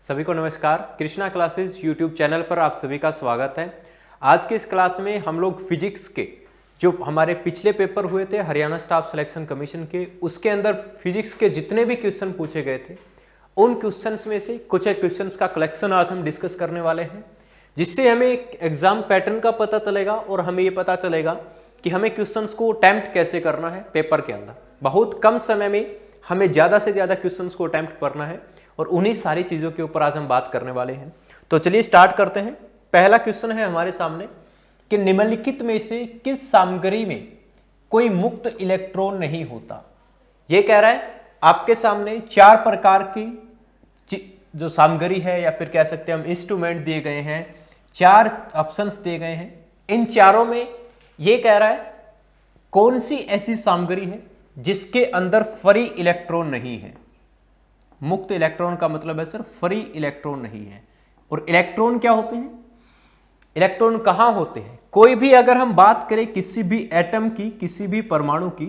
सभी को नमस्कार। कृष्णा क्लासेस यूट्यूब चैनल पर आप सभी का स्वागत है। आज के इस क्लास में हम लोग फिजिक्स के जो हमारे पिछले पेपर हुए थे हरियाणा स्टाफ सिलेक्शन कमीशन के, उसके अंदर फिजिक्स के जितने भी क्वेश्चन पूछे गए थे उन क्वेश्चंस में से कुछ एक क्वेश्चंस का कलेक्शन आज हम डिस्कस करने वाले हैं, जिससे हमें एक एग्जाम पैटर्न का पता चलेगा और हमें ये पता चलेगा कि हमें क्वेश्चंस को अटेम्प्ट कैसे करना है पेपर के अंदर। बहुत कम समय में हमें ज़्यादा से ज़्यादा क्वेश्चंस को अटेम्प्ट करना है और उन्हीं सारी चीज़ों के ऊपर आज हम बात करने वाले हैं। तो चलिए स्टार्ट करते हैं। पहला क्वेश्चन है हमारे सामने कि निम्नलिखित में से किस सामग्री में कोई मुक्त इलेक्ट्रॉन नहीं होता। यह कह रहा है आपके सामने चार प्रकार की जो सामग्री है या फिर कह सकते हैं हम इंस्ट्रूमेंट दिए गए हैं, चार ऑप्शंस दिए गए हैं। इन चारों में यह कह रहा है कौन सी ऐसी सामग्री है जिसके अंदर फ्री इलेक्ट्रॉन नहीं है। मुक्त इलेक्ट्रॉन का मतलब है सर फ्री इलेक्ट्रॉन नहीं है। और इलेक्ट्रॉन क्या होते हैं, इलेक्ट्रॉन कहां होते हैं। कोई भी अगर हम बात करें किसी भी एटम की, किसी भी परमाणु की,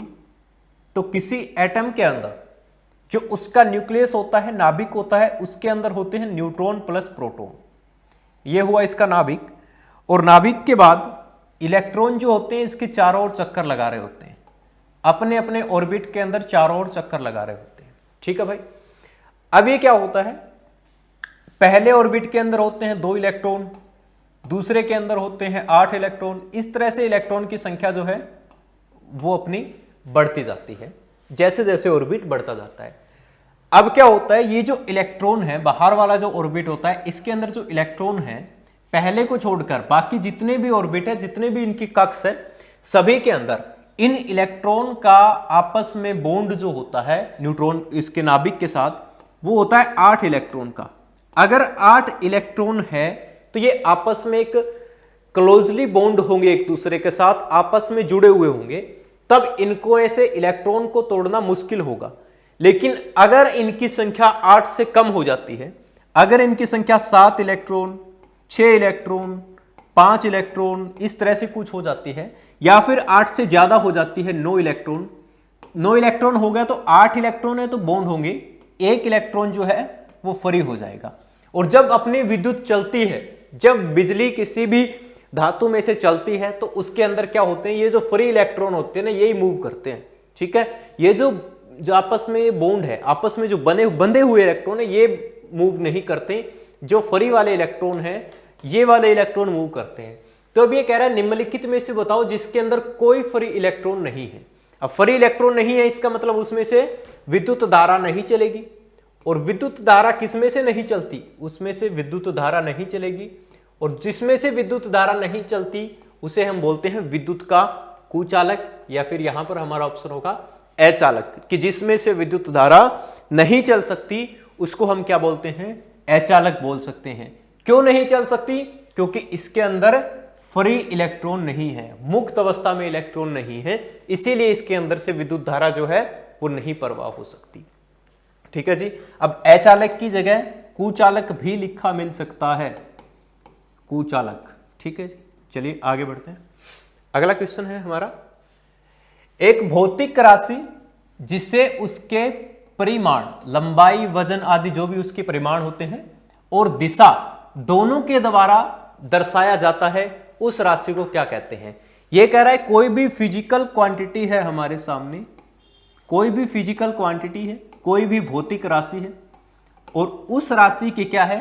तो किसी एटम के अंदर जो उसका न्यूक्लियस होता है, नाभिक होता है, उसके अंदर होते हैं न्यूट्रॉन प्लस प्रोटॉन। ये हुआ इसका नाभिक। और नाभिक के बाद इलेक्ट्रॉन जो होते हैं इसके चारों ओर चक्कर लगा रहे होते हैं, अपने अपने ऑर्बिट के अंदर चारों ओर चक्कर लगा रहे होते हैं। ठीक है भाई। अब ये क्या होता है, पहले ऑर्बिट के अंदर होते हैं 2 इलेक्ट्रॉन, दूसरे के अंदर होते हैं 8 इलेक्ट्रॉन। इस तरह से इलेक्ट्रॉन की संख्या जो है वो अपनी बढ़ती जाती है जैसे जैसे ऑर्बिट बढ़ता जाता है। अब क्या होता है, ये जो इलेक्ट्रॉन है, बाहर वाला जो ऑर्बिट होता है, इसके अंदर जो इलेक्ट्रॉन है पहले को छोड़कर बाकी जितने भी ऑर्बिट है, जितने भी इनकी कक्ष है, सभी के अंदर इन इलेक्ट्रॉन का आपस में बॉन्ड जो होता है न्यूट्रॉन इसके नाभिक के साथ, वो होता है 8 इलेक्ट्रॉन का। अगर 8 इलेक्ट्रॉन है तो ये आपस में एक क्लोजली बॉन्ड होंगे, एक दूसरे के साथ आपस में जुड़े हुए होंगे, तब इनको ऐसे इलेक्ट्रॉन को तोड़ना मुश्किल होगा। लेकिन अगर इनकी संख्या 8 से कम हो जाती है, अगर इनकी संख्या 7 इलेक्ट्रॉन, 6 इलेक्ट्रॉन, 5 इलेक्ट्रॉन, इस तरह से कुछ हो जाती है, या फिर 8 से ज्यादा हो जाती है 9 इलेक्ट्रॉन। 9 इलेक्ट्रॉन हो गया तो 8 इलेक्ट्रॉन है तो बॉन्ड होंगे, 1 इलेक्ट्रॉन जो है वो फ्री हो जाएगा। और जब अपनी विद्युत चलती है, जब बिजली किसी भी धातु में से चलती है, तो उसके अंदर क्या होते हैं, ये जो फ्री इलेक्ट्रॉन होते हैं ना, यही मूव करते हैं। ठीक है। ये जो आपस में बॉन्ड है, आपस में जो बंधे हुए इलेक्ट्रॉन है, ये मूव नहीं करते। जो फ्री वाले इलेक्ट्रॉन है, ये वाले इलेक्ट्रॉन मूव करते हैं। तो अब ये कह रहा है निम्नलिखित में से बताओ जिसके अंदर कोई फ्री इलेक्ट्रॉन नहीं है। अब फ्री इलेक्ट्रॉन नहीं है, इसका मतलब उसमें से विद्युत धारा नहीं चलेगी। और विद्युत धारा किसमें से नहीं चलती, उसमें से विद्युत धारा नहीं चलेगी। और जिसमें से विद्युत धारा नहीं चलती उसे हम बोलते हैं विद्युत का कुचालक, या फिर यहां पर हमारा ऑप्शन होगा अचालक, कि जिसमें से विद्युत धारा नहीं चल सकती उसको हम क्या बोलते हैं, अचालक बोल सकते हैं। क्यों नहीं चल सकती, क्योंकि इसके अंदर फ्री इलेक्ट्रॉन नहीं है, मुक्त अवस्था में इलेक्ट्रॉन नहीं है, इसीलिए इसके अंदर से विद्युत धारा जो है वो नहीं प्रवाह हो सकती। ठीक है जी। अब अचालक की जगह कुचालक भी लिखा मिल सकता है, कुचालक। ठीक है जी। चलिए आगे बढ़ते हैं। अगला क्वेश्चन है हमारा, एक भौतिक राशि जिससे उसके परिमाण, लंबाई, वजन आदि जो भी उसके परिमाण होते हैं और दिशा दोनों के द्वारा दर्शाया जाता है, उस राशि को क्या कहते हैं। यह कह रहा है कोई भी फिजिकल क्वांटिटी है हमारे सामने, कोई भी फिजिकल क्वांटिटी है, कोई भी भौतिक राशि है, और उस राशि की क्या है,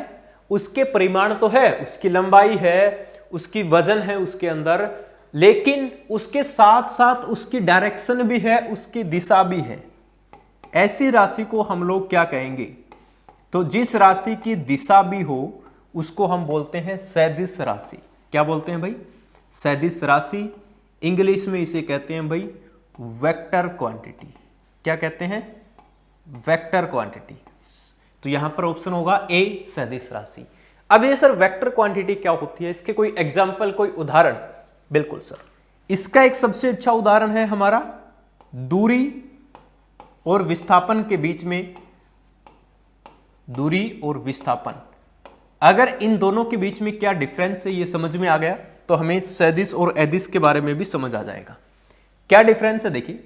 उसके परिमाण तो है, उसकी लंबाई है, उसकी वजन है उसके अंदर, लेकिन उसके साथ साथ उसकी डायरेक्शन भी है, उसकी दिशा भी है। ऐसी राशि को हम लोग क्या कहेंगे, तो जिस राशि की दिशा भी हो उसको हम बोलते हैं सदिश राशि। क्या बोलते हैं भाई, सदिश राशि। इंग्लिश में इसे कहते हैं भाई वेक्टर क्वांटिटी। क्या कहते हैं, वेक्टर क्वांटिटी। तो यहां पर ऑप्शन होगा ए, सदिश राशि। अब ये सर वेक्टर क्वांटिटी क्या होती है, इसके कोई एग्जांपल, कोई उदाहरण। बिल्कुल सर, इसका एक सबसे अच्छा उदाहरण है हमारा दूरी और विस्थापन के बीच में, दूरी और विस्थापन। अगर इन दोनों के बीच में क्या डिफरेंस है ये समझ में आ गया तो हमें सदिश और अदिश के बारे में भी समझ आ जाएगा। क्या डिफरेंस है, देखिए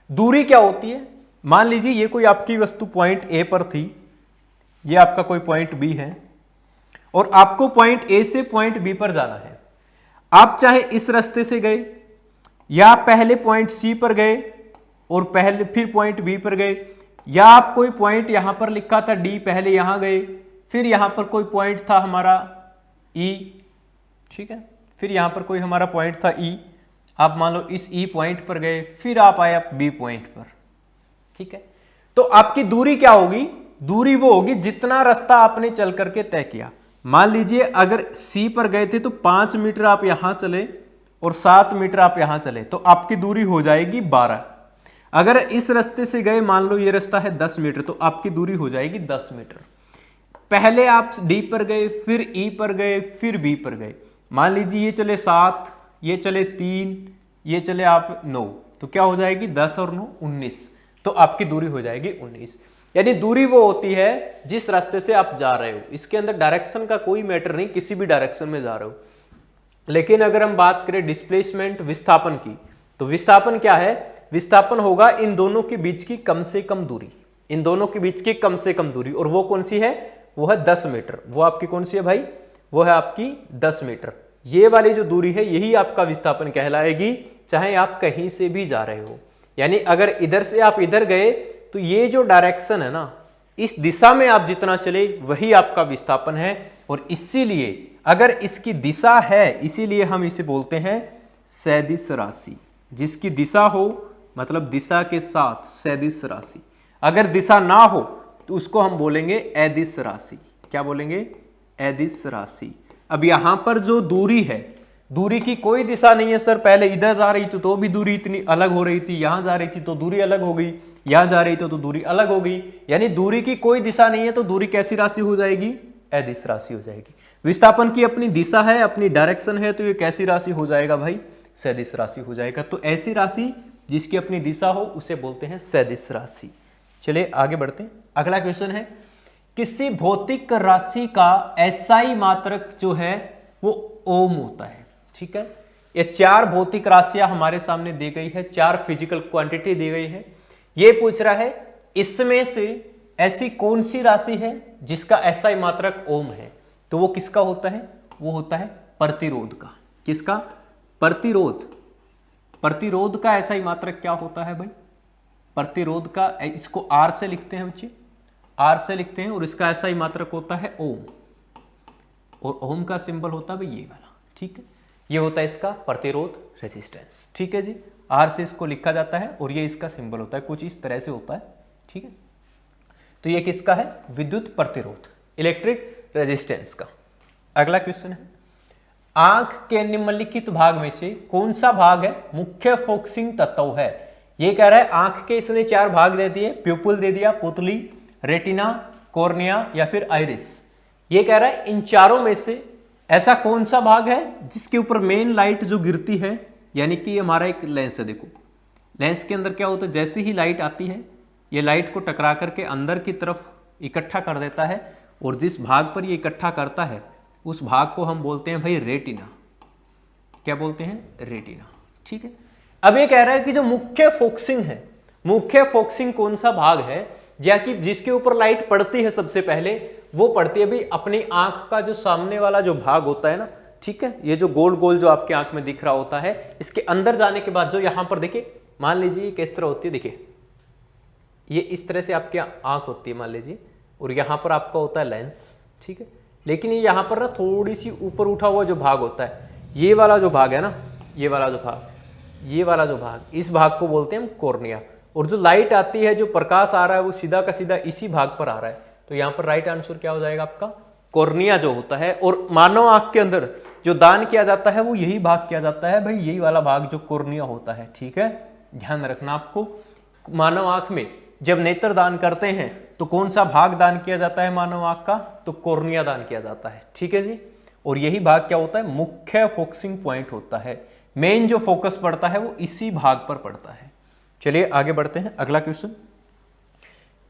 दूरी क्या होती है। मान लीजिए ये कोई आपकी वस्तु पॉइंट ए पर थी, ये आपका कोई पॉइंट बी है और आपको पॉइंट ए से पॉइंट बी पर जाना है। आप चाहे इस रास्ते से गए या पहले पॉइंट सी पर गए और पहले फिर पॉइंट बी पर गए, या आप कोई पॉइंट यहां पर लिखा था डी, पहले यहां गए, फिर यहां पर कोई पॉइंट था हमारा ई, ठीक है, फिर यहां पर कोई हमारा पॉइंट था ई, आप मान लो इस ई पॉइंट पर गए, फिर आप आए बी पॉइंट पर, ठीक है। तो आपकी दूरी क्या होगी? दूरी वो होगी जितना रास्ता आपने चल करके तय किया। मान लीजिए अगर सी पर गए थे तो 5 मीटर आप यहां चले और 7 मीटर आप यहां चले, तो आपकी दूरी हो जाएगी 12। अगर इस रास्ते से गए, मान लो ये रास्ता है 10 मीटर, तो आपकी दूरी हो जाएगी 10 मीटर। पहले आप डी पर गए, फिर ई पर गए, फिर बी पर गए, मान लीजिए ये चले 7, ये चले 3, ये चले आप 9, तो क्या हो जाएगी 10 और 9 19, तो आपकी दूरी हो जाएगी 19। यानी दूरी वो होती है जिस रास्ते से आप जा रहे हो, इसके अंदर डायरेक्शन का कोई मैटर नहीं, किसी भी डायरेक्शन में जा रहे हो। लेकिन अगर हम बात करें डिस्प्लेसमेंट, विस्थापन की, तो विस्थापन क्या है? विस्थापन होगा इन दोनों के बीच की कम से कम दूरी, इन दोनों के बीच की कम से कम दूरी, और वो कौन सी है? वो है 10 मीटर। वो आपकी कौन सी है भाई? वो है आपकी 10 मीटर। ये वाली जो दूरी है यही आपका विस्थापन कहलाएगी, चाहे आप कहीं से भी जा रहे हो। यानी अगर इधर से आप इधर गए तो ये जो डायरेक्शन है ना, इस दिशा में आप जितना चले वही आपका विस्थापन है। और इसीलिए अगर इसकी दिशा है, इसीलिए हम इसे बोलते हैं सदिश राशि। जिसकी दिशा हो मतलब दिशा के साथ सदिश राशि, अगर दिशा ना हो तो उसको हम बोलेंगे अदिश राशि। क्या बोलेंगे? अदिश राशि। अब यहां पर जो दूरी है, दूरी की कोई दिशा नहीं है सर, पहले इधर जा रही थी तो भी दूरी इतनी अलग हो रही थी, यहां जा रही थी तो दूरी अलग हो गई, यहां जा रही थी तो दूरी अलग हो गई। यानी दूरी की कोई दिशा नहीं है तो दूरी कैसी राशि हो जाएगी? अदिश राशि हो जाएगी। विस्थापन की अपनी दिशा है, अपनी डायरेक्शन है, तो ये कैसी राशि हो जाएगा भाई? सदिश राशि हो जाएगा। तो ऐसी राशि जिसकी अपनी दिशा हो उसे बोलते हैं सदिश राशि। चलिए आगे बढ़ते हैं। अगला क्वेश्चन है, किसी भौतिक राशि का एसआई मात्रक जो है वो ओम होता है। ठीक है, ये 4 भौतिक राशियां हमारे सामने दी गई है, 4 फिजिकल क्वांटिटी दी गई है। ये पूछ रहा है इसमें से ऐसी कौन सी राशि है जिसका एसआई मात्रक ओम है? तो वो किसका होता है? वो होता है प्रतिरोध का। किसका? प्रतिरोध। प्रतिरोध का एसआई मात्रक क्या होता है भाई? प्रतिरोध का, इसको आर से लिखते हैं बच्चे, आर से लिखते हैं, और इसका एसआई मात्रक होता है ओम, और ओम का सिंबल होता है भाई ये वाला। ठीक है, ये होता है इसका प्रतिरोध, रेजिस्टेंस। ठीक है जी, आर से इसको लिखा जाता है और ये इसका सिंबल होता है, कुछ इस तरह से होता है। ठीक है, तो ये किसका है? विद्युत प्रतिरोध, इलेक्ट्रिक रेजिस्टेंस का। अगला क्वेश्चन है, आंख के निम्नलिखित भाग में से कौन सा भाग है मुख्य फोकसिंग तत्व है? ये कह रहा है आंख के इसने 4 भाग दे दिए, प्यूपिल दे दिया, पुतली, रेटिना, कॉर्निया या फिर आइरिस। ये कह रहा है इन चारों में से ऐसा कौन सा भाग है जिसके ऊपर मेन लाइट जो गिरती है, यानी कि हमारा एक लेंस है, देखो लेंस के अंदर क्या होता है, जैसे ही लाइट आती है ये लाइट को टकरा करके अंदर की तरफ इकट्ठा कर देता है, और जिस भाग पर ये इकट्ठा करता है उस भाग को हम बोलते हैं भाई रेटिना। क्या बोलते हैं? रेटिना। ठीक है, अब ये कह रहा है कि जो मुख्य फोकसिंग है, मुख्य फोकसिंग कौन सा भाग है या कि जिसके ऊपर लाइट पड़ती है सबसे पहले, वो पड़ती है भाई अपनी आंख का जो सामने वाला जो भाग होता है ना। ठीक है, ये जो गोल गोल जो आपकी आंख में दिख रहा होता है, इसके अंदर जाने के बाद जो यहां पर देखिए, मान लीजिए किस तरह होती है, देखिए ये इस तरह से आपकी आंख होती है मान लीजिए, और यहां पर आपका होता है लेंस। ठीक है, लेकिन ये यहां पर ना थोड़ी सी ऊपर उठा हुआ जो भाग होता है, ये वाला जो भाग है ना, ये वाला जो भाग, ये वाला जो भाग, इस भाग को बोलते हैं हम कॉर्निया। और जो लाइट आती है, जो प्रकाश आ रहा है, वो सीधा का सीधा इसी भाग पर आ रहा है, तो यहाँ पर राइट आंसर क्या हो जाएगा आपका? कॉर्निया जो होता है। और मानव आंख के अंदर जो दान किया जाता है वो यही भाग किया जाता है भाई, यही वाला भाग जो कॉर्निया होता है। ठीक है, ध्यान रखना आपको। मानव आंख में जब नेत्र दान करते हैं तो कौन सा भाग दान किया जाता है मानव आंख का? तो कॉर्निया दान किया जाता है। ठीक है जी, और यही भाग क्या होता है? मुख्य फोकसिंग पॉइंट होता है। मेन जो फोकस पड़ता है वो इसी भाग पर पड़ता है। चलिए आगे बढ़ते हैं। अगला क्वेश्चन,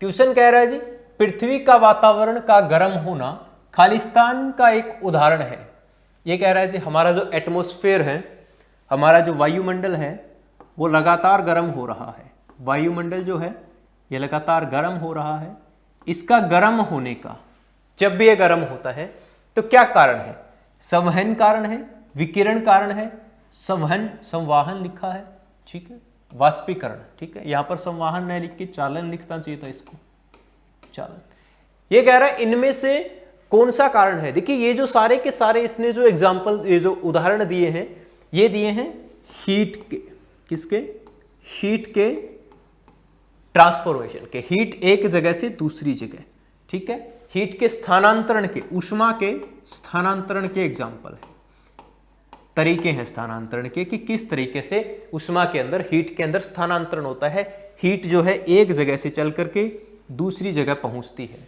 क्वेश्चन कह रहा है जी, पृथ्वी का वातावरण का गर्म होना खालिस्तान का एक उदाहरण है। ये कह रहा है जी हमारा जो एटमॉस्फेयर है, हमारा जो वायुमंडल है, वो लगातार गर्म हो रहा है। वायुमंडल जो है ये लगातार गर्म हो रहा है। इसका गर्म होने का जब भी ये गर्म होता है तो क्या कारण है? संवहन कारण है, विकिरण कारण है, संवाहन लिखा है, ठीक है, वाष्पीकरण, ठीक है। यहां पर संवाहन नहीं लिख के चालन लिखना चाहिए था, इसको चालन। ये कह रहा है इनमें से कौन सा कारण है। देखिए ये जो सारे के सारे इसने जो एग्जाम्पल, ये जो उदाहरण दिए हैं, ये दिए हैं हीट के, किसके? हीट के ट्रांसफॉर्मेशन के, हीट एक जगह से दूसरी जगह, ठीक है, हीट के स्थानांतरण के, ऊष्मा के स्थानांतरण के एग्जाम्पल है, तरीके हैं स्थानांतरण के कि किस तरीके से ऊष्मा के अंदर, हीट के अंदर स्थानांतरण होता है। हीट जो है एक जगह से चल करके दूसरी जगह पहुंचती है,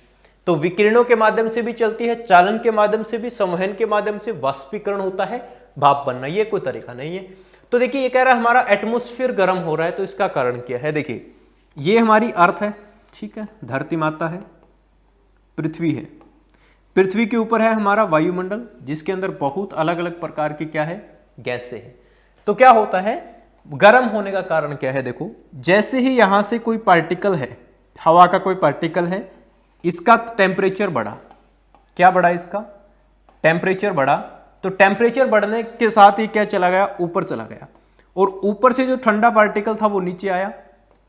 तो विकिरणों के माध्यम से भी चलती है, चालन के माध्यम से भी, संवहन के माध्यम से, वाष्पीकरण होता है, भाप बनना, ये कोई तरीका नहीं है। तो देखिए ये कह रहा है हमारा एटमॉस्फेयर गर्म हो रहा है, तो इसका कारण क्या है? देखिए ये हमारी अर्थ है, ठीक है, धरती माता है, पृथ्वी है, पृथ्वी के ऊपर है हमारा वायुमंडल, जिसके अंदर बहुत अलग अलग प्रकार की क्या है? गैसें हैं। तो क्या होता है गर्म होने का कारण क्या है? देखो जैसे ही यहां से कोई पार्टिकल है, हवा का कोई पार्टिकल है, इसका टेम्परेचर बढ़ा, क्या बढ़ा? इसका टेम्परेचर बढ़ा, तो टेम्परेचर बढ़ने के साथ ही क्या चला गया? ऊपर चला गया, और ऊपर से जो ठंडा पार्टिकल था वो नीचे आया,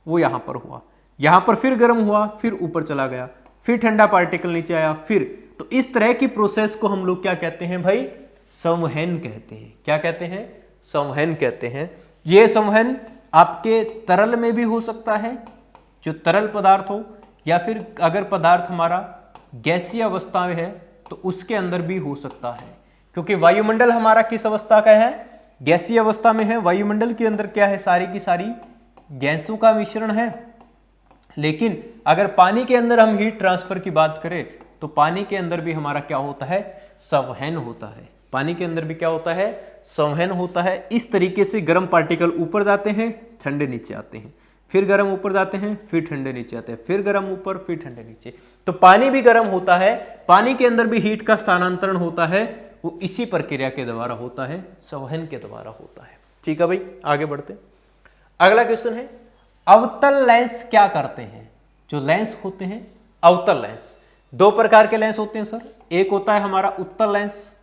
वो यहां पर हुआ, यहां पर फिर गर्म हुआ, फिर ऊपर चला गया, फिर ठंडा पार्टिकल नीचे आया, फिर, तो इस तरह की प्रोसेस को हम लोग क्या कहते हैं भाई? संवहन कहते हैं। क्या कहते हैं? संवहन कहते हैं। यह संवहन आपके तरल में भी हो सकता है, जो तरल पदार्थ हो, या फिर अगर पदार्थ हमारा गैसीय अवस्था में है तो उसके अंदर भी हो सकता है, क्योंकि वायुमंडल हमारा किस अवस्था का है? गैसीय अवस्था में है। वायुमंडल के अंदर क्या है? सारी की सारी गैसों का मिश्रण है। लेकिन अगर पानी के अंदर हम हीट ट्रांसफर की बात करें तो पानी के अंदर भी हमारा क्या होता है? संवहन होता है। पानी के अंदर भी क्या होता है? संवहन होता है। इस तरीके से गर्म पार्टिकल ऊपर जाते हैं, ठंडे नीचे आते हैं, फिर गर्म ऊपर जाते हैं, फिर ठंडे नीचे आते हैं, फिर गर्म ऊपर, फिर ठंडे नीचे। तो पानी भी गर्म होता है, पानी के अंदर भी हीट का स्थानांतरण होता है, वो इसी प्रक्रिया के द्वारा होता है, संवहन के द्वारा होता है। ठीक है भाई, आगे बढ़ते हैं। अगला क्वेश्चन है अवतल लेंस क्या करते हैं? जो लेंस होते हैं अवतल लेंस, दो प्रकार के लेंस होते हैं सर। एक होता है हमारा उत्तल लेंस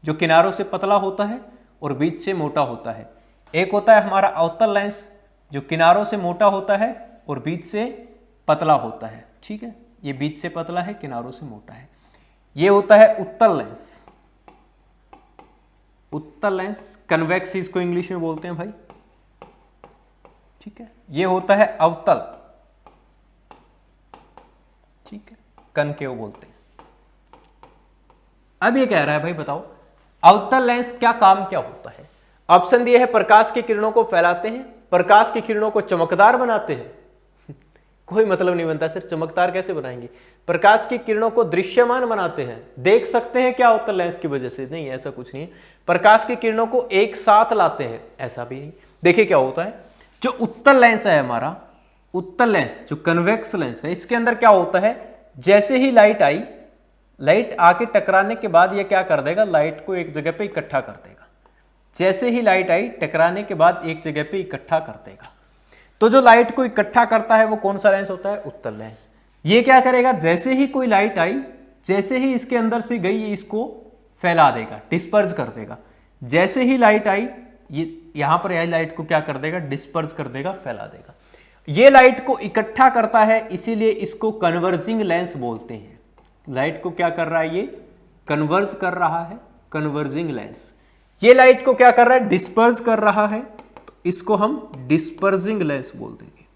जो किनारों से पतला होता है और बीच से मोटा होता है। एक होता है हमारा अवतल लेंस जो किनारों से मोटा होता है और बीच से पतला होता है। ठीक है, ये बीच से पतला है, किनारों से मोटा है। ये होता है उत्तल लेंस। उत्तल लेंस, कन्वेक्स इसको इंग्लिश में बोलते हैं भाई। ठीक है, ये होता है अवतल, ठीक है, कनकेव बोलते हैं। अब ये कह रहा है भाई बताओ अवतल लेंस क्या काम क्या होता है? ऑप्शन दिए है प्रकाश की किरणों को फैलाते हैं, प्रकाश की किरणों को चमकदार बनाते हैं। कोई मतलब नहीं बनता सर, चमकदार कैसे बनाएंगे? प्रकाश की किरणों को दृश्यमान बनाते हैं, देख सकते हैं क्या अवतल लेंस की वजह से? नहीं, ऐसा कुछ नहीं है। प्रकाश की किरणों को एक साथ लाते हैं, ऐसा भी नहीं। देखिए क्या होता है, जो उत्तल लेंस है हमारा, उत्तल लेंस जो कन्वेक्स लेंस है, इसके अंदर क्या होता है, जैसे ही लाइट आई, लाइट आके टकराने के बाद ये क्या कर देगा, लाइट को एक जगह पे इकट्ठा कर देगा। जैसे ही लाइट आई टकराने के बाद एक जगह पे इकट्ठा कर देगा। तो जो लाइट को इकट्ठा करता है वो कौन सा लेंस होता है? उत्तल लेंस। ये क्या करेगा, जैसे ही कोई लाइट आई, जैसे ही इसके अंदर से गई, ये इसको फैला देगा, डिस्पर्स कर देगा। जैसे ही लाइट आई, ये यहां पर यह लाइट को क्या कर देगा, डिस्पर्स कर देगा, फैला देगा। ये लाइट को इकट्ठा करता है, इसीलिए इसको कन्वर्जिंग लेंस बोलते हैं। लाइट को क्या कर रहा है, ये कन्वर्ज कर रहा है, कन्वर्जिंग लेंस। ये लाइट को क्या कर रहा है, डिस्पर्स कर रहा है, तो इसको हम डिस्पर्सिंग लेंस बोल देंगे।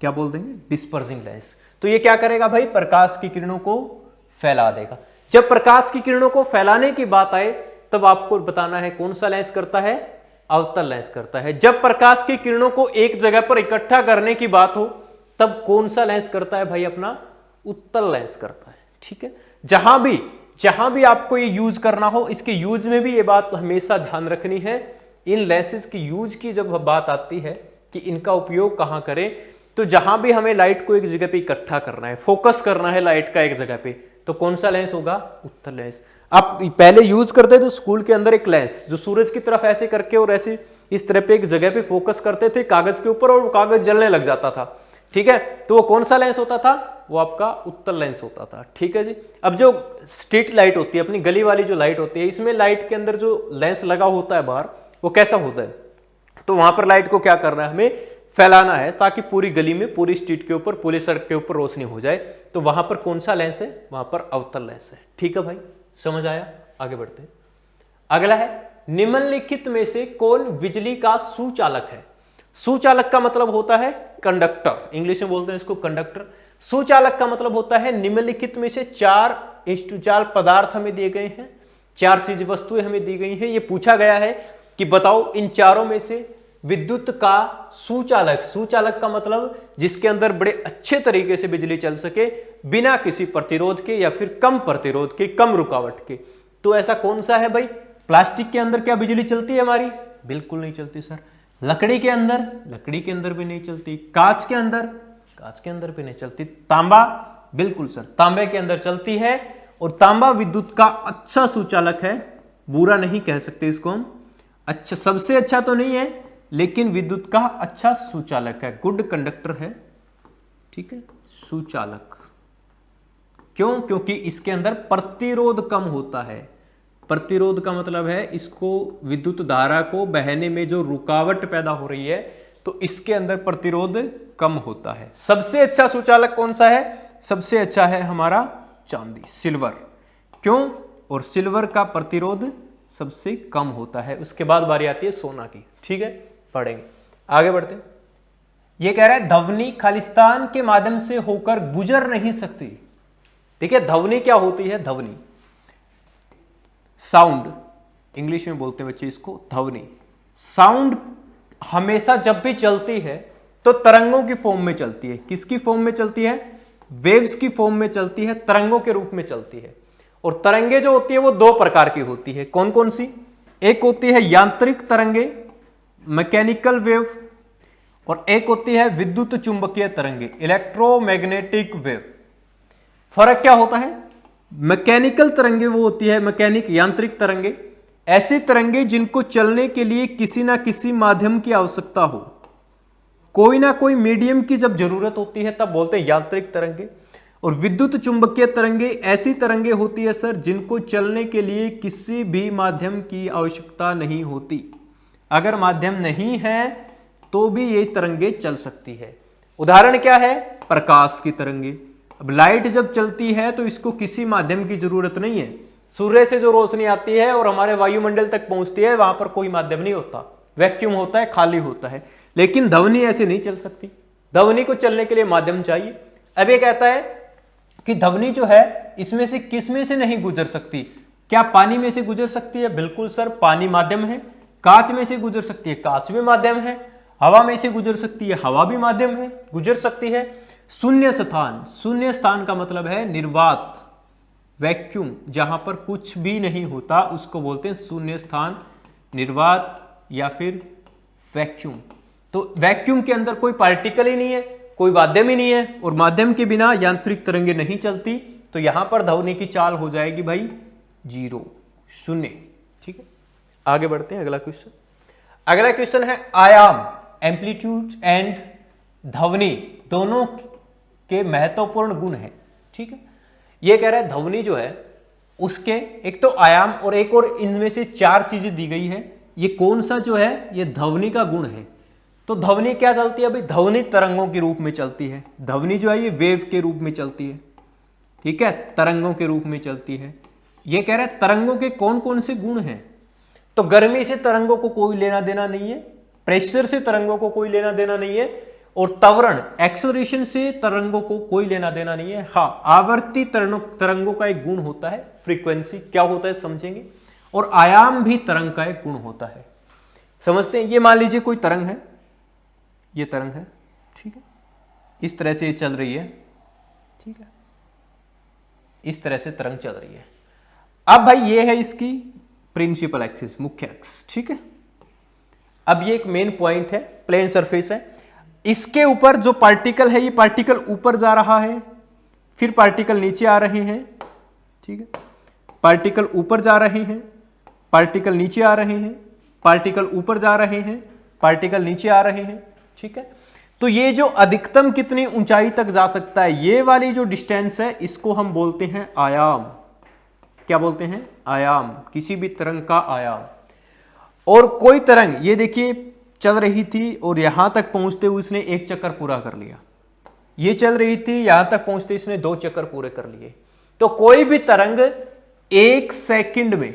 क्या बोल देंगे? Dispersing lens. तो ये क्या करेगा भाई, प्रकाश की किरणों को फैला देगा। जब प्रकाश की किरणों को फैलाने की बात आए तब आपको बताना है कौन सा लेंस करता है, अवतल लेंस करता है। जब प्रकाश की किरणों को एक जगह पर इकट्ठा करने की बात हो तब कौन सा लेंस करता है भाई, अपना उत्तल लेंस करता है। ठीक है, जहां भी आपको ये यूज करना हो, इसके यूज में भी ये बात हमेशा ध्यान रखनी है। इन लेंसेज की यूज की जब बात आती है कि इनका उपयोग कहां करें, तो जहां भी हमें लाइट को एक जगह पे इकट्ठा करना है, फोकस करना है लाइट का एक जगह पे, तो कौन सा लेंस होगा, उत्तल लेंस। आप पहले यूज करते थे स्कूल के अंदर एक लेंस जो सूरज की तरफ ऐसे करके और ऐसे इस तरह पे एक जगह पे फोकस करते थे कागज के ऊपर, और वो कागज जलने लग जाता था। ठीक है। तो वो कौन सा लेंस होता था, वो आपका उत्तल लेंस होता था, ठीक है जी। अब जो स्ट्रीट लाइट होती है, अपनी गली वाली जो लाइट होती है, इसमें लाइट के अंदर जो लेंस लगा होता है बाहर, वो कैसा होता है, तो वहां पर लाइट को क्या करना है, हमें फैलाना है ताकि पूरी गली में, पूरी स्ट्रीट के ऊपर, पूरी सड़क के ऊपर रोशनी हो जाए। तो वहां पर कौन सा लेंस है, वहां पर अवतल लेंस है, ठीक है भाई, समझ आया। आगे बढ़ते हैं। अगला है, निम्नलिखित में से कौन बिजली का सुचालक है। सुचालक का मतलब होता है कंडक्टर, इंग्लिश में बोलते हैं इसको कंडक्टर। सुचालक का मतलब होता है निम्नलिखित में से 4 पदार्थ हमें दिए गए हैं, 4 चीज वस्तुएं हमें दी गई हैं। ये पूछा गया है कि बताओ इन चारों में से विद्युत का सुचालक, सुचालक का मतलब जिसके अंदर बड़े अच्छे तरीके से बिजली चल सके बिना किसी प्रतिरोध के या फिर कम प्रतिरोध के, कम रुकावट के, तो ऐसा कौन सा है भाई। प्लास्टिक के अंदर क्या बिजली चलती है हमारी, बिल्कुल नहीं चलती सर। लकड़ी के अंदर, लकड़ी के अंदर भी नहीं चलती। कांच के अंदर, कांच के अंदर भी नहीं चलती। तांबा, बिल्कुल सर, तांबे के अंदर चलती है। और तांबा विद्युत का अच्छा सुचालक है, बुरा नहीं कह सकते इसको हम, अच्छा, सबसे अच्छा तो नहीं है लेकिन विद्युत का अच्छा सुचालक है, गुड कंडक्टर है, ठीक है, सुचालक। क्यों, क्योंकि इसके अंदर प्रतिरोध कम होता है। प्रतिरोध का मतलब है इसको, विद्युत धारा को बहने में जो रुकावट पैदा हो रही है, तो इसके अंदर प्रतिरोध कम होता है। सबसे अच्छा सुचालक कौन सा है, सबसे अच्छा है हमारा चांदी, सिल्वर। क्यों, और सिल्वर का प्रतिरोध सबसे कम होता है। उसके बाद बारी आती है सोना की, ठीक है, पढ़ेंगे, आगे बढ़ते हैं। ये कह रहा है ध्वनि खालिस्तान के माध्यम से होकर गुजर नहीं सकती। ठीक है, ध्वनि क्या होती है, ध्वनि साउंड, इंग्लिश में बोलते हैं बच्चे इसको ध्वनि। साउंड हमेशा जब भी चलती है तो तरंगों की फॉर्म में चलती है। किसकी फॉर्म में चलती है, वेव्स की फॉर्म में चलती है, तरंगों के रूप में चलती है। और तरंगे जो होती है वो 2 प्रकार की होती है, कौन कौन सी, एक होती है यांत्रिक तरंगे, मैकेनिकल वेव, और एक होती है विद्युत चुंबकीय तरंगे, इलेक्ट्रोमैग्नेटिक वेव। फर्क क्या होता है, मैकेनिकल तरंगे वो होती है, मैकेनिक यांत्रिक तरंगे, ऐसी तरंगे जिनको चलने के लिए किसी ना किसी माध्यम की आवश्यकता हो, कोई ना कोई मीडियम की जब जरूरत होती है तब बोलते हैं यांत्रिक तरंगे। और विद्युत चुंबकीय तरंगे ऐसी तरंगे होती है सर जिनको चलने के लिए किसी भी माध्यम की आवश्यकता नहीं होती। अगर माध्यम नहीं है तो भी ये तरंगे चल सकती है। उदाहरण क्या है, प्रकाश की तरंगे। अब लाइट जब चलती है तो इसको किसी माध्यम की जरूरत नहीं है, सूर्य से जो रोशनी आती है और हमारे वायुमंडल तक पहुंचती है वहां पर कोई माध्यम नहीं होता, वैक्यूम होता है, खाली होता है। लेकिन ध्वनि ऐसे नहीं चल सकती, ध्वनि को चलने के लिए माध्यम चाहिए। अब ये कहता है कि ध्वनि जो है इसमें से किस में से नहीं गुजर सकती, क्या पानी में से गुजर सकती है, बिल्कुल सर, पानी माध्यम है। कांच में से गुजर सकती है, कांच भी माध्यम है। हवा में से गुजर सकती है, हवा भी माध्यम है, गुजर सकती है। शून्य स्थान, शून्य स्थान का मतलब है निर्वात, वैक्यूम, जहां पर कुछ भी नहीं होता उसको बोलते हैं शून्य स्थान, निर्वात या फिर वैक्यूम। तो वैक्यूम के अंदर कोई पार्टिकल ही नहीं है, कोई माध्यम ही नहीं है, और माध्यम के बिना यांत्रिक तरंगे नहीं चलती। तो यहां पर ध्वनि की चाल हो जाएगी भाई 0, 0। ठीक है, आगे बढ़ते हैं, अगला क्वेश्चन। अगला क्वेश्चन है आयाम, एम्पलीट्यूड एंड ध्वनि दोनों के महत्वपूर्ण गुण है। ठीक है, ये कह रहा है ध्वनि जो है उसके एक तो आयाम और एक और इनमें से 4 चीजें दी गई है। ये कौन सा जो है, ये ध्वनि का गुण है। तो ध्वनि क्या चलती है भाई, ध्वनि तरंगों के रूप में चलती है। ध्वनि जो है ये वेव के रूप में चलती है, ठीक है, तरंगों के रूप में चलती है। ये कह रहा है तरंगों के कौन कौन से गुण हैं। तो गर्मी से तरंगों को कोई लेना देना नहीं है, प्रेशर से तरंगों को कोई लेना देना नहीं है, और त्वरण एक्सेलरेशन से तरंगों को कोई लेना देना नहीं है। हाँ, आवर्ती तरंगों का एक गुण होता है फ्रीक्वेंसी, क्या होता है समझेंगे। और आयाम भी तरंग का एक गुण होता है, समझते हैं। ये मान लीजिए कोई तरंग है, ये तरंग है, ठीक है, इस तरह से ये चल रही है, ठीक है, इस तरह से तरंग चल रही है। अब भाई ये है इसकी प्रिंसिपल एक्सिस, मुख्य एक्स, ठीक है। अब ये एक मेन पॉइंट है, प्लेन सरफेस है, इसके ऊपर जो पार्टिकल है, ये पार्टिकल ऊपर जा रहा है, फिर पार्टिकल नीचे आ रहे हैं, ठीक है, पार्टिकल ऊपर जा रहे हैं, पार्टिकल नीचे आ रहे हैं, पार्टिकल ऊपर जा रहे हैं, पार्टिकल नीचे आ रहे हैं, ठीक है। तो ये जो अधिकतम कितनी ऊंचाई तक जा सकता है, ये वाली जो डिस्टेंस है इसको हम बोलते हैं आयाम। क्या बोलते हैं? आयाम, किसी भी तरंग का आयाम। और कोई तरंग ये देखिए चल रही थी और यहां तक पहुंचते हुए इसने एक चक्कर पूरा कर लिया, ये चल रही थी यहां तक पहुंचते इसने 2 चक्कर पूरे कर लिए। तो कोई भी तरंग 1 सेकंड में,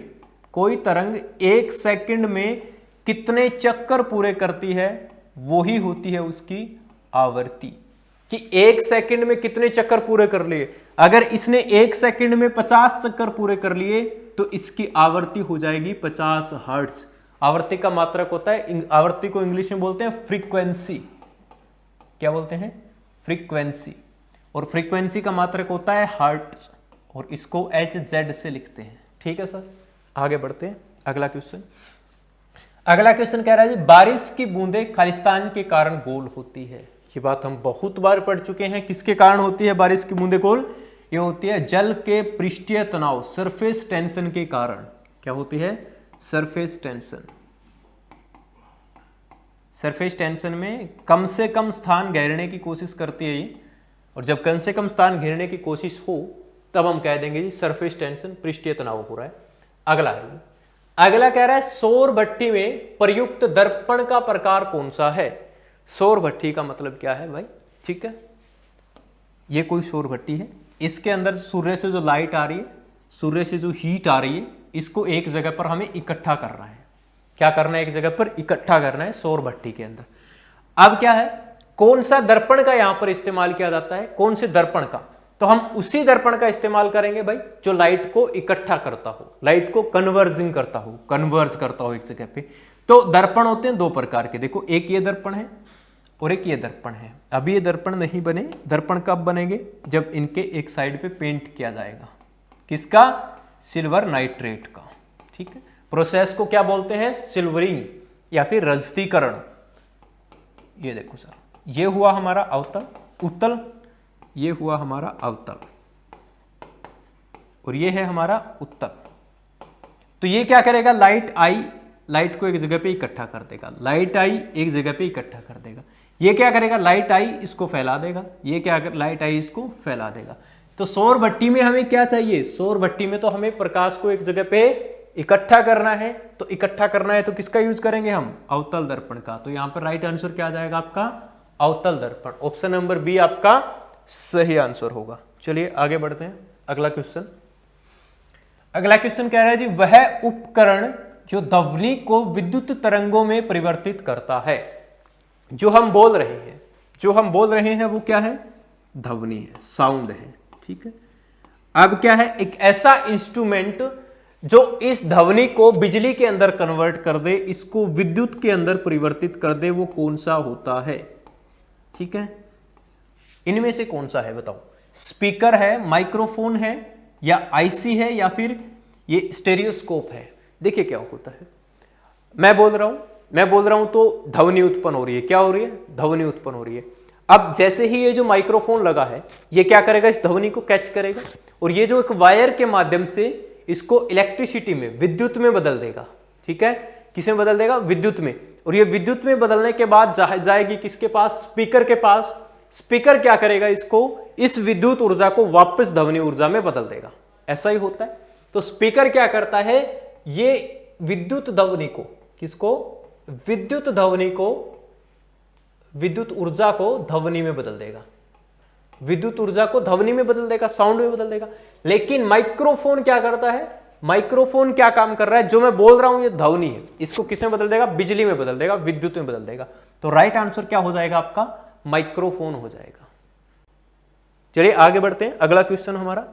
कोई तरंग 1 सेकंड में कितने चक्कर पूरे करती है, वो ही होती है उसकी आवृत्ति। कि 1 सेकंड में कितने चक्कर पूरे कर लिए। अगर इसने 1 सेकंड में 50 चक्कर पूरे कर लिए तो इसकी आवृत्ति हो जाएगी 50 हर्ट्ज। आवृत्ति का मात्रक होता है, आवृत्ति को इंग्लिश में बोलते हैं फ्रीक्वेंसी। क्या बोलते हैं? फ्रीक्वेंसी। और फ्रीक्वेंसी का मात्रक होता है हर्ट्ज, और इसको HZ से लिखते हैं। ठीक है सर, आगे बढ़ते हैं। अगला क्वेश्चन, अगला क्वेश्चन कह रहा है जी, बारिश की बूंदें खालिस्तान के कारण गोल होती है। ये बात हम बहुत बार पढ़ चुके हैं। किसके कारण होती है बारिश की बूंदें गोल? ये होती है जल के पृष्ठीय तनाव, सरफेस टेंशन के कारण। क्या होती है? Surface tension. सरफेस टेंशन में कम से कम स्थान घेरने की कोशिश करती है ये, और जब कम से कम स्थान घेरने की कोशिश हो तब हम कह देंगे जी सरफेस टेंशन, पृष्ठीय तनाव हो रहा है। अगला है, अगला कह रहा है सौर भट्टी में प्रयुक्त दर्पण का प्रकार कौन सा है। सौर भट्टी का मतलब क्या है भाई? ठीक है, ये कोई सौर भट्टी है, इसके अंदर सूर्य से जो लाइट आ रही है, सूर्य से जो हीट आ रही है, इसको एक जगह पर हमें इकट्ठा करना है। क्या करना है? एक जगह पर इकट्ठा करना है सौर भट्टी के अंदर। अब क्या है, कौन सा दर्पण का यहां पर इस्तेमाल किया जाता है? कौन से दर्पण का? तो हम उसी दर्पण का इस्तेमाल करेंगे भाई जो लाइट को इकट्ठा करता हो, लाइट को कन्वर्जिंग करता हो, कन्वर्ज करता हो एक जगह पे। तो दर्पण होते हैं 2 प्रकार के, देखो एक ये दर्पण है और एक ये दर्पण है। अभी ये दर्पण नहीं बने, दर्पण कब बनेंगे? जब इनके एक साइड पे पेंट किया जाएगा। किसका? सिल्वर नाइट्रेट का। ठीक है, प्रोसेस को क्या बोलते हैं? सिल्वरिंग या फिर रजतीकरण। ये देखो सर, ये हुआ हमारा अवतल, उत्तल, ये हुआ हमारा अवतल, और ये है हमारा उत्तल। तो ये क्या करेगा? लाइट आई, लाइट को एक जगह पे इकट्ठा कर देगा, लाइट आई एक जगह पे इकट्ठा कर देगा। ये क्या करेगा? लाइट आई इसको फैला देगा, ये क्या कर, लाइट आई इसको फैला देगा। तो सौर भट्टी में हमें क्या चाहिए? सौर भट्टी में तो हमें प्रकाश को एक जगह पे इकट्ठा करना है। तो इकट्ठा करना है तो किसका यूज करेंगे हम? अवतल दर्पण का। तो यहां पर राइट आंसर क्या आ जाएगा आपका? अवतल दर्पण। ऑप्शन नंबर बी आपका सही आंसर होगा। चलिए आगे बढ़ते हैं। अगला क्वेश्चन, अगला क्वेश्चन कह रहा है जी, वह उपकरण जो ध्वनि को विद्युत तरंगों में परिवर्तित करता है। जो हम बोल रहे हैं, जो हम बोल रहे हैं वो क्या है? ध्वनि है, साउंड है। ठीक है, अब क्या है? एक ऐसा इंस्ट्रूमेंट जो इस ध्वनि को बिजली के अंदर कन्वर्ट कर दे, इसको विद्युत के अंदर परिवर्तित कर दे, वो कौन सा होता है? ठीक है, इनमें से कौन सा है बताओ? स्पीकर है, माइक्रोफोन है, या आईसी है, या फिर ये स्टेरियोस्कोप है? देखिए क्या होता है, मैं बोल रहा हूं तो ध्वनि उत्पन्न हो रही है। क्या हो रही है? ध्वनि उत्पन्न हो रही है। अब जैसे ही ये जो माइक्रोफोन लगा है, ये क्या करेगा? इस ध्वनि को कैच करेगा, और ये जो एक वायर के माध्यम से इसको इलेक्ट्रिसिटी में, विद्युत में बदल देगा। ठीक है, किस में बदल देगा? विद्युत में। और ये विद्युत में बदलने के बाद जाएगी किसके पास? स्पीकर के पास। स्पीकर क्या करेगा? इसको, इस विद्युत ऊर्जा को वापस ध्वनि ऊर्जा में बदल देगा। ऐसा ही होता है। तो स्पीकर क्या करता है? ये विद्युत ध्वनि को, किसको? विद्युत ध्वनि को, विद्युत ऊर्जा को ध्वनि में बदल देगा, विद्युत ऊर्जा को ध्वनि में बदल देगा, साउंड में बदल देगा। लेकिन माइक्रोफोन क्या करता है? माइक्रोफोन क्या काम कर रहा है? जो मैं बोल रहा हूं ये ध्वनि है, इसको किस में बदल देगा? बिजली में बदल देगा, विद्युत में बदल देगा। तो राइट आंसर क्या हो जाएगा आपका? माइक्रोफोन हो जाएगा। चलिए आगे बढ़ते हैं। अगला क्वेश्चन हमारा,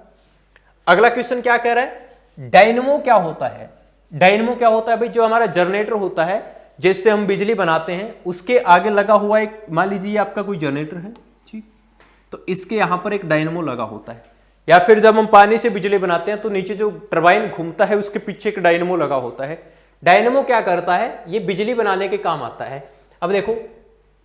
अगला क्वेश्चन क्या कह रहा है? डायनेमो क्या होता है? डायनेमो क्या होता है भाई? जो हमारा जनरेटर होता है जिससे हम बिजली बनाते हैं, उसके आगे लगा हुआ एक, मान लीजिए आपका कोई जनरेटर है, ठीक, तो इसके यहां पर एक डायनेमो लगा होता है। या फिर जब हम पानी से बिजली बनाते हैं तो नीचे जो टरबाइन घूमता है उसके पीछे एक डायनेमो लगा होता है। डायनेमो क्या करता है? ये बिजली बनाने के काम आता है। अब देखो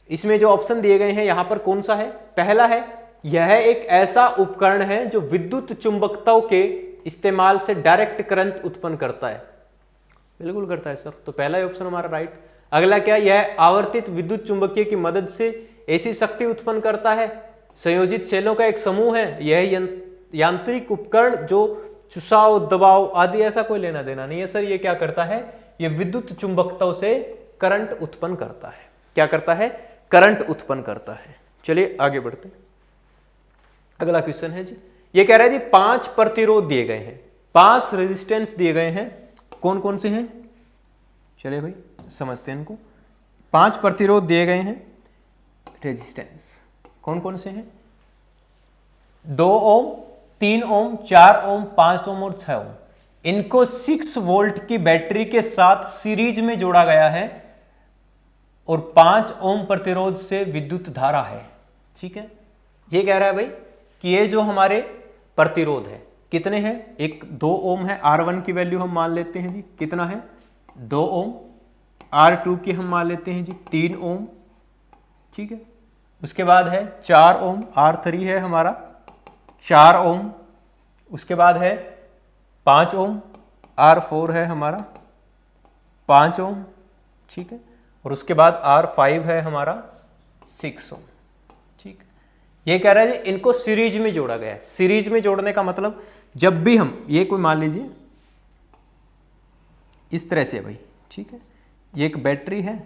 इसमें जो ऑप्शन दिए गए हैं यहां पर कौन सा है? पहला है, यह एक ऐसा उपकरण है जो विद्युत चुंबकत्व के इस्तेमाल से डायरेक्ट करंट उत्पन्न करता है। बिल्कुल करता है सर, तो पहला ऑप्शन हमारा राइट। अगला क्या? यह आवर्तित विद्युत चुंबकीय की मदद से ऐसी शक्ति उत्पन्न करता है। संयोजित सेलों का एक समूह है। यह यांत्रिक उपकरण जो चुसाव, दबाव आदि ऐसा कोई लेना देना नहीं है सर। ये क्या करता है? ये विद्युत चुंबकत्व से करंट उत्पन्न करता है। क्या करता है? करंट उत्पन्न करता है। चलिए आगे बढ़ते हैं। अगला क्वेश्चन है जी, ये कह रहा है जी 5 प्रतिरोध दिए गए हैं, 5 रेजिस्टेंस दिए गए हैं। कौन कौन से हैं? चलिए भाई समझते हैं इनको। 5 प्रतिरोध दिए गए हैं, रेजिस्टेंस कौन कौन से हैं? 2 ओम, 3 ओम, 4 ओम, 5 ओम और 6 ओम। इनको 6 वोल्ट की बैटरी के साथ सीरीज में जोड़ा गया है और 5 ओम प्रतिरोध से विद्युत धारा है। ठीक है, ये कह रहा है भाई कि ये जो हमारे प्रतिरोध है कितने हैं? एक 2 ओम है, R1 की वैल्यू हम मान लेते हैं जी कितना है? 2 ओम। R2 की हम मान लेते हैं जी 3 ओम। ठीक है, उसके बाद है 4 ओम, R3 है हमारा 4 ओम। उसके बाद है 5 ओम, R4 है हमारा 5 ओम। ठीक है, और उसके बाद R5 है हमारा 6 ओम। ठीक, ये कह रहा है जी इनको सीरीज में जोड़ा गया है। सीरीज में जोड़ने का मतलब जब भी हम ये कोई मान लीजिए इस तरह से भाई, ठीक है, ये एक बैटरी है,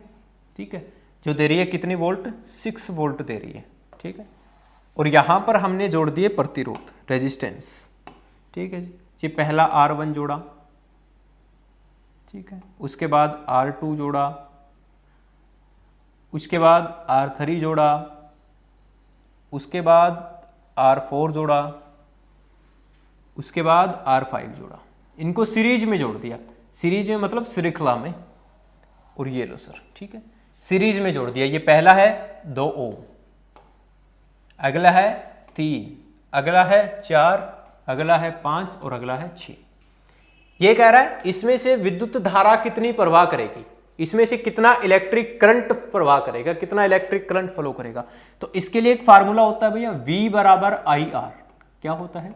ठीक है, जो दे रही है कितनी वोल्ट? 6 वोल्ट दे रही है। ठीक है, और यहां पर हमने जोड़ दिए प्रतिरोध, रेजिस्टेंस। ठीक है जी, ये पहला R1 जोड़ा, ठीक है, उसके बाद R2 जोड़ा, उसके बाद R3 जोड़ा, उसके बाद R4 जोड़ा, उसके बाद R5 जोड़ा। इनको सीरीज में जोड़ दिया। सीरीज में मतलब श्रृंखला में। और ये लो सर, ठीक है, सीरीज में जोड़ दिया। ये पहला है 2 ओम, अगला है 3, अगला है 4, अगला है 5 और अगला है 6। ये कह रहा है इसमें से विद्युत धारा कितनी प्रवाह करेगी, इसमें से कितना इलेक्ट्रिक करंट प्रवाह करेगा, कितना इलेक्ट्रिक करंट फ्लो करेगा। तो इसके लिए एक फार्मूला होता है भैया, V बराबर IR। क्या होता है?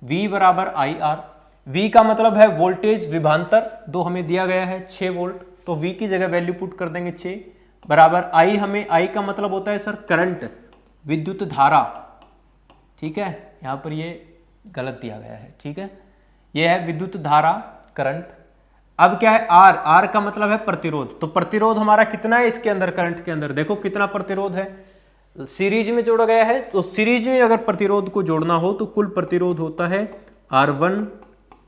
V बराबर IR। V का मतलब है वोल्टेज विभांतर, दो हमें दिया गया है 6 वोल्ट, तो V की जगह वैल्यू पुट कर देंगे 6 बराबर I। हमें I का मतलब होता है सर करंट, विद्युत धारा। ठीक है, यहां पर ये गलत दिया गया है। ठीक है, ये है विद्युत धारा, करंट। अब क्या है? R। R का मतलब है प्रतिरोध। तो प्रतिरोध हमारा कितना है इसके अंदर? करंट के अंदर देखो कितना प्रतिरोध है, सीरीज में जोड़ा गया है। तो सीरीज में अगर प्रतिरोध को जोड़ना हो तो कुल प्रतिरोध होता है R1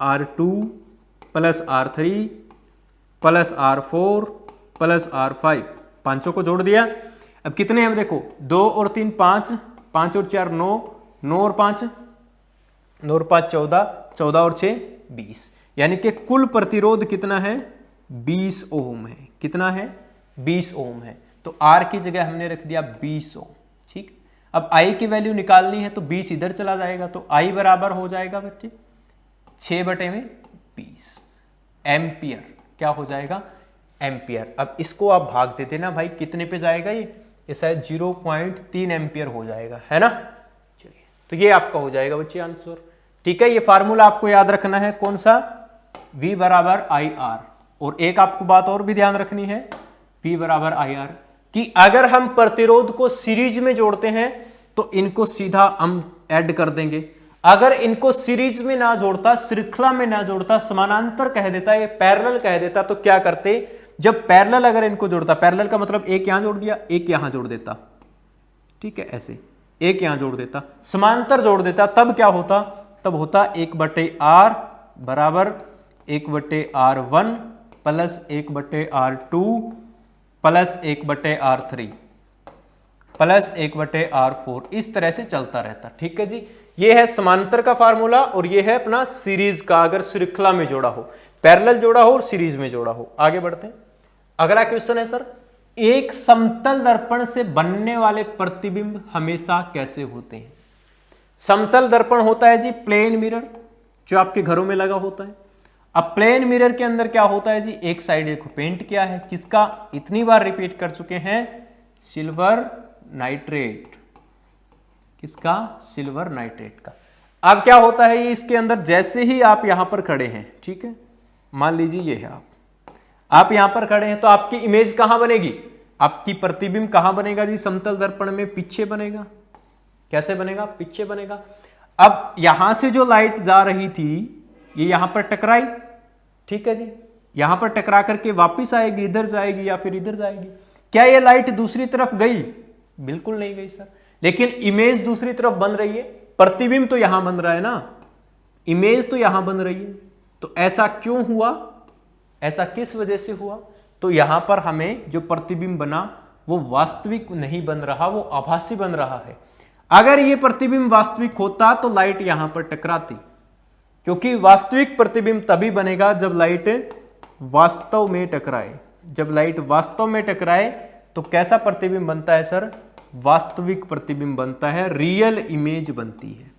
R2 plus R3 plus R4 plus R5। पांचों को जोड़ दिया। अब कितने हैं देखो, 2 और 3 5, 5 और 4 9, 9 और 5 9 और 5 14, 14 और 6 20। यानी कि कुल प्रतिरोध कितना है? 20 ओम है। कितना है? 20 ओम है। तो R की जगह हमने रख दिया 20 ओम। ठीक, अब I की वैल्यू निकालनी है तो 20 इधर चला जाएगा, तो I बराबर हो जाएगा बच्चे 6/20 एम्पियर। क्या हो जाएगा? एम्पियर। अब इसको आप भाग दे देना भाई, कितने पे जाएगा ये शायद 0.3 एम्पियर हो जाएगा, है ना। चलिए, तो ये आपका हो जाएगा बच्चे आंसर। ठीक है, ये फार्मूला आपको याद रखना है, कौन सा? V बराबर IR। और एक आपको बात और भी ध्यान रखनी है, V बराबर IR, कि अगर हम प्रतिरोध को सीरीज में जोड़ते हैं तो इनको सीधा हम ऐड कर देंगे। अगर इनको सीरीज में ना जोड़ता, श्रृंखला में ना जोड़ता, समानांतर कह देता, ये पैरेलल कह देता, तो क्या करते? जब पैरेलल अगर इनको जोड़ता, पैरेलल का मतलब एक यहां जोड़ दिया, एक यहां जोड़ देता, ठीक है, ऐसे एक यहां जोड़ देता, समांतर जोड़ देता, तब क्या होता? तब होता 1/R बराबर 1/R1 plus 1/R2 plus 1/R3 plus 1/R4। इस तरह से चलता रहता। ठीक है जी, ये है समांतर का फार्मूला और ये है अपना सीरीज का, अगर श्रृंखला में जोड़ा हो, पैरेलल जोड़ा हो और सीरीज में जोड़ा हो। आगे बढ़ते हैं। अगला क्वेश्चन है सर, एक समतल दर्पण से बनने वाले प्रतिबिंब हमेशा कैसे होते हैं? समतल दर्पण होता है जी प्लेन मिरर, जो आपके घरों में लगा होता है। अब प्लेन मिरर के अंदर क्या होता है जी, एक साइड देखो पेंट किया है, किसका? इतनी बार रिपीट कर चुके हैं, सिल्वर नाइट्रेट। किसका? सिल्वर नाइट्रेट का। अब क्या होता है, ये इसके अंदर जैसे ही आप यहां पर खड़े हैं, ठीक है, मान लीजिए ये है आप यहां पर खड़े हैं, तो आपकी इमेज कहां बनेगी? आपकी प्रतिबिंब कहां बनेगा जी? समतल दर्पण में पीछे बनेगा। कैसे बनेगा? पीछे बनेगा। अब यहां से जो लाइट जा रही थी ये यहां पर टकराई, ठीक है जी, यहां पर टकरा करके वापस आएगी, इधर जाएगी या फिर इधर जाएगी। क्या ये लाइट दूसरी तरफ गई? बिल्कुल नहीं गई सर, लेकिन इमेज दूसरी तरफ बन रही है। प्रतिबिंब तो यहां बन रहा है ना, इमेज तो यहां बन रही है। तो ऐसा क्यों हुआ? ऐसा किस वजह से हुआ? तो यहां पर हमें जो प्रतिबिंब बना वो वास्तविक नहीं बन रहा, वो आभासी बन रहा है। अगर ये प्रतिबिंब वास्तविक होता तो लाइट यहां पर टकराती, क्योंकि वास्तविक प्रतिबिंब तभी बनेगा जब लाइट वास्तव में टकराए। जब लाइट वास्तव में टकराए तो कैसा प्रतिबिंब बनता है सर? वास्तविक प्रतिबिंब बनता है, रियल इमेज बनती है।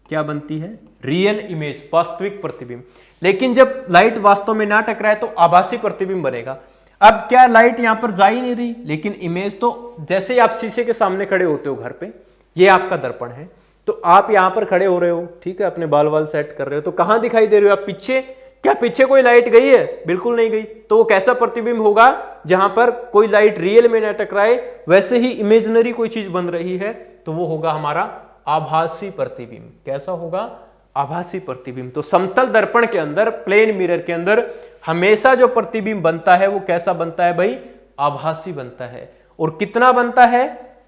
क्या बनती है? रियल इमेज, वास्तविक प्रतिबिंब। लेकिन जब लाइट वास्तव में ना टकराए तो आभासी प्रतिबिंब बनेगा। अब क्या लाइट यहां पर जा ही नहीं रही, लेकिन इमेज तो, जैसे ही आप शीशे के सामने खड़े होते हो घर पे, ये आपका दर्पण है, तो आप यहां पर खड़े हो रहे हो, ठीक है, अपने बाल वाल सेट कर रहे हो, तो कहां दिखाई दे रहे हो आप? पीछे। क्या पीछे कोई लाइट गई है? बिल्कुल नहीं गई। तो वो कैसा प्रतिबिंब होगा? जहां पर कोई लाइट रियल में ना टकराए, वैसे ही इमेजिनरी कोई चीज बन रही है, तो वो होगा हमारा आभासी प्रतिबिंब। कैसा होगा? आभासी प्रतिबिंब। तो समतल दर्पण के अंदर, प्लेन मिरर के अंदर हमेशा जो प्रतिबिंब बनता है वो कैसा बनता है भाई? आभासी बनता है। और कितना बनता है?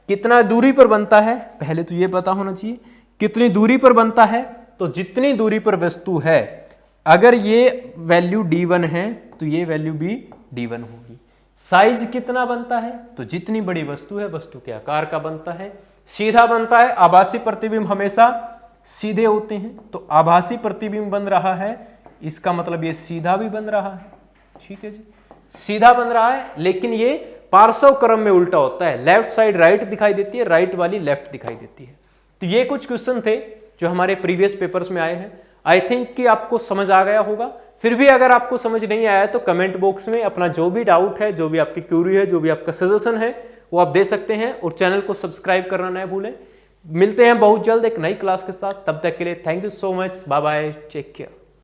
कितना दूरी पर बनता है? पहले तो ये पता होना चाहिए कितनी दूरी पर बनता है। तो जितनी दूरी पर वस्तु है, अगर ये वैल्यू d1 है तो ये वैल्यू भी d1 होगी। साइज कितना बनता है? तो जितनी बड़ी वस्तु है, वस्तु के आकार का बनता है। सीधा बनता है, आभासी प्रतिबिंब हमेशा सीधे होते हैं, तो आभासी प्रतिबिंब बन रहा है, इसका मतलब ये सीधा भी बन रहा है। ठीक है जी, सीधा बन रहा है, लेकिन ये पार्श्व क्रम में उल्टा होता है। लेफ्ट साइड राइट दिखाई देती है, राइट वाली लेफ्ट दिखाई देती है। तो ये कुछ क्वेश्चन थे जो हमारे प्रीवियस पेपर्स में आए हैं। आई थिंक कि आपको समझ आ गया होगा। फिर भी अगर आपको समझ नहीं आया तो कमेंट बॉक्स में अपना जो भी डाउट है, जो भी आपकी क्यूरी है, जो भी आपका सजेशन है, वो आप दे सकते हैं। और चैनल को सब्सक्राइब करना ना भूलें। मिलते हैं बहुत जल्द एक नई क्लास के साथ। तब तक के लिए thank you so much. Bye bye, take care.